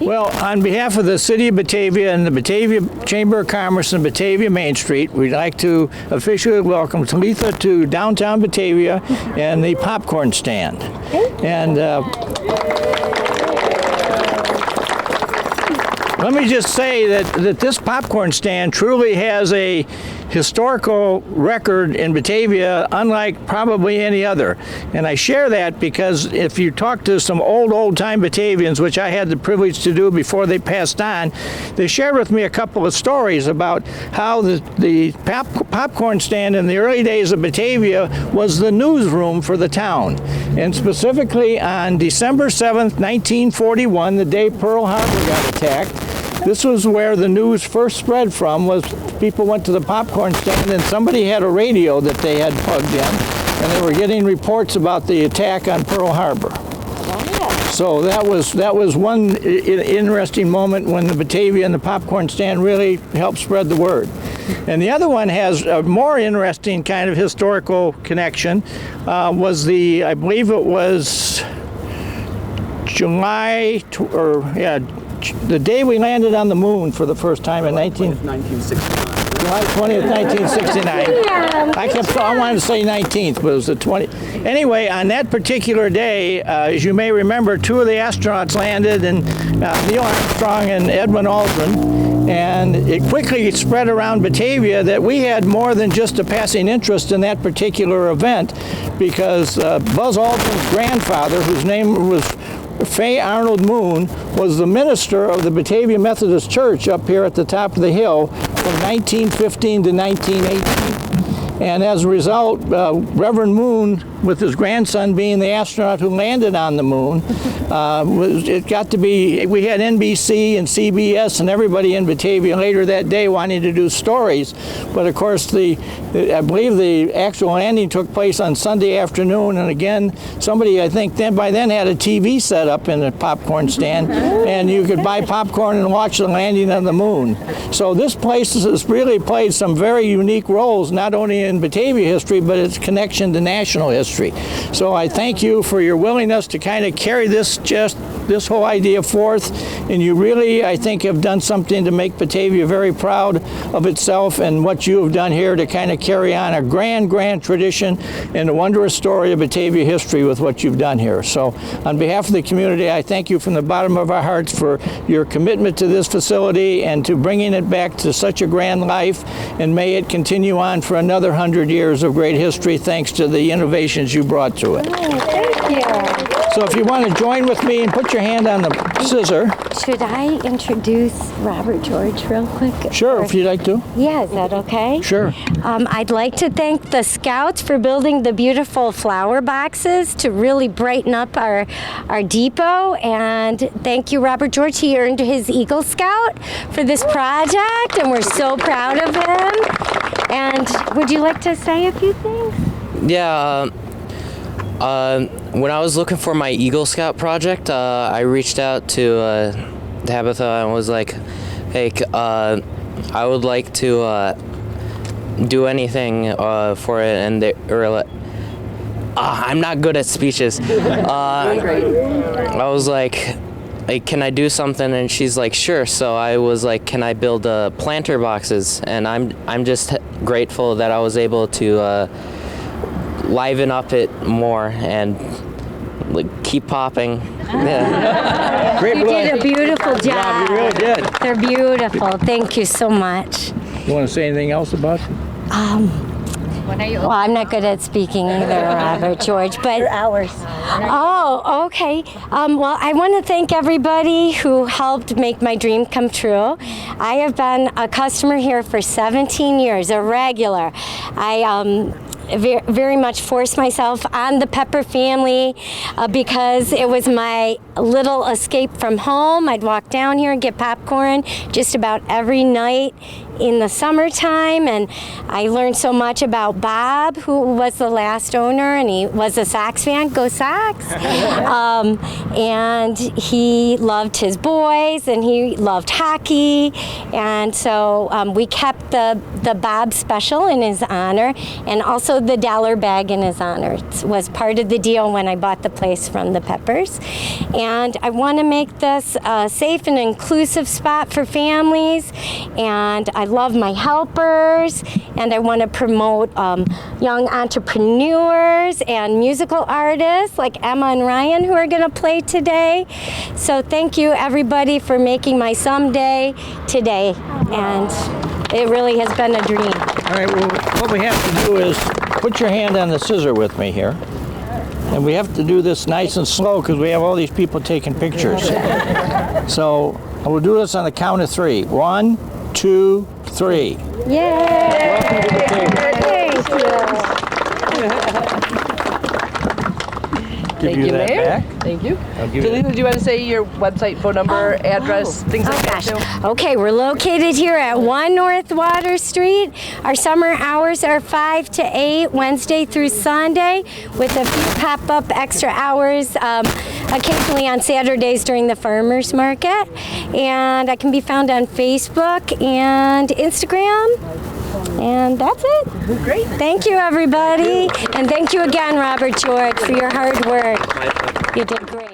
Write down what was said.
Well, on behalf of the City of Batavia and the Batavia Chamber of Commerce and Batavia Main Street, we'd like to officially welcome Talitha to downtown Batavia and the popcorn stand. And let me just say that this popcorn stand truly has a historical record in Batavia, unlike probably any other. And I share that because if you talk to some old-time Batavians, which I had the privilege to do before they passed on, they shared with me a couple of stories about how the popcorn stand in the early days of Batavia was the newsroom for the town. And specifically on December 7th, 1941, the day Pearl Harbor got attacked, this was where the news first spread from, was people went to the popcorn stand and somebody had a radio that they had plugged in, and they were getting reports about the attack on Pearl Harbor. So that was one interesting moment when the Batavia and the popcorn stand really helped spread the word. And the other one has a more interesting kind of historical connection, I believe it was the day we landed on the moon for the first time in 1969. July 20th, 1969. I wanted to say 19th, but it was the 20th. Anyway, on that particular day, as you may remember, two of the astronauts landed, and Neil Armstrong and Edwin Aldrin. And it quickly spread around Batavia that we had more than just a passing interest in that particular event, because Buzz Aldrin's grandfather, whose name was Fay Arnold Moon, was the minister of the Batavia Methodist Church up here at the top of the hill from 1915 to 1918. And as a result, Reverend Moon, with his grandson being the astronaut who landed on the moon, it got to be, we had NBC and CBS and everybody in Batavia later that day wanting to do stories. But of course, I believe the actual landing took place on Sunday afternoon. And again, somebody, I think by then had a TV set up in the popcorn stand, and you could buy popcorn and watch the landing on the moon. So this place has really played some very unique roles, not only in Batavia history, but its connection to national history. So I thank you for your willingness to kind of carry this whole idea forth, and you really, I think, have done something to make Batavia very proud of itself and what you have done here to kind of carry on a grand tradition and a wondrous story of Batavia history with what you've done here. So on behalf of the community, I thank you from the bottom of our hearts for your commitment to this facility and to bringing it back to such a grand life, and may it continue on for another 100 years of great history thanks to the innovations you brought to it. Thank you. So if you want to join with me and put your hand on the scissor. Should I introduce Robert George real quick? Sure, if you'd like to. Yeah, is that okay? Sure. I'd like to thank the Scouts for building the beautiful flower boxes to really brighten up our depot. And thank you, Robert George. He earned his Eagle Scout for this project, and we're so proud of him. And would you like to say a few things? Yeah. When I was looking for my Eagle Scout project, I reached out to Tabitha and was like, hey, I would like to do anything for it, and they were like, I'm not good at speeches. I was like, hey, can I do something? And she's like, sure. So I was like, can I build planter boxes? And I'm just grateful that I was able to liven up it more and keep popping. Yeah. Great. You did a beautiful job. You really did. They're beautiful. Thank you so much. You want to say anything else about it? Well, I'm not good at speaking either, Robert George, but hours. Oh, okay. Well, I want to thank everybody who helped make my dream come true. I have been a customer here for 17 years, a regular. I very much forced myself on the Pepper family because it was my little escape from home. I'd walk down here and get popcorn just about every night, in the summertime, and I learned so much about Bob, who was the last owner, and he was a Sox fan. Go Sox! And he loved his boys, and he loved hockey, and so we kept the Bob special in his honor, and also the dollar bag in his honor. It was part of the deal when I bought the place from the Peppers. And I want to make this a safe and inclusive spot for families, and I love my helpers, and I want to promote young entrepreneurs and musical artists like Emma and Ryan, who are going to play today. So thank you everybody for making my someday today, and it really has been a dream. All right, well, what we have to do is put your hand on the scissor with me here. And we have to do this nice and slow because we have all these people taking pictures. So we'll do this on the count of 3. 1, 2, 3. Yay! Welcome to the table. Thank you. Give you that Mayor. back. Thank you. I'll give you Delina, do you want to say your website, phone number, address, things like that too? Okay, we're located here at 1 North Water Street. Our summer hours are 5 to 8, Wednesday through Sunday, with a few pop-up extra hours occasionally on Saturdays during the farmers market. And I can be found on Facebook and Instagram. And that's it. Great. Thank you, everybody. And thank you again, Robert George, for your hard work. You did great.